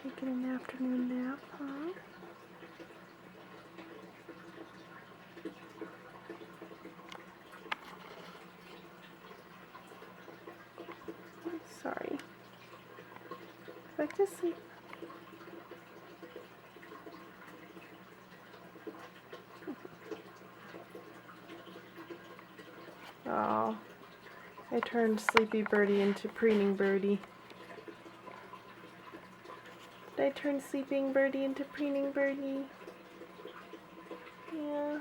Taking an afternoon nap, huh? Sorry. Back to sleep. Oh, I turned Sleepy Birdie into Preening Birdie. Did I turn Sleeping Birdie into Preening Birdie? Yeah.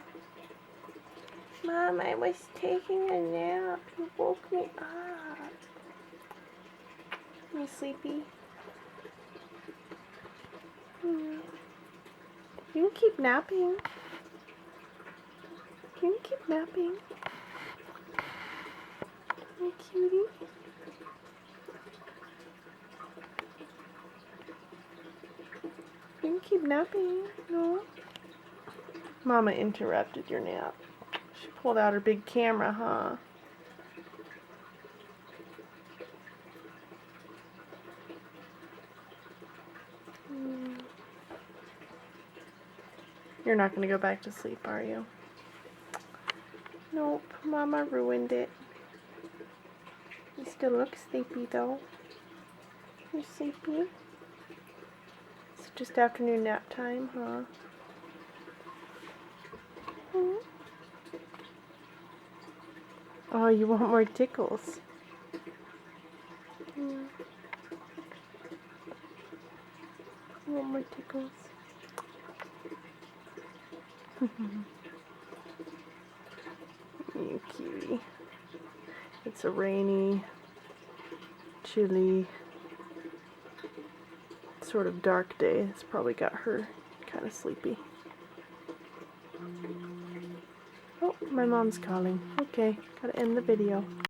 Mom, I was taking a nap. You woke me up. You sleepy? Yeah. You can keep napping. You can keep napping. Hey, cutie. You can keep napping. No. Mama interrupted your nap. She pulled out her big camera, huh? You're not going to go back to sleep, are you? Nope, Mama ruined it. You still look sleepy, though. You're sleepy? It's just afternoon nap time, huh? Hmm? Oh, you want more tickles? Yeah. You want more tickles? You cutie. It's a rainy, chilly, sort of dark day. It's probably got her kind of sleepy. Oh, my mom's calling. Okay, gotta end the video.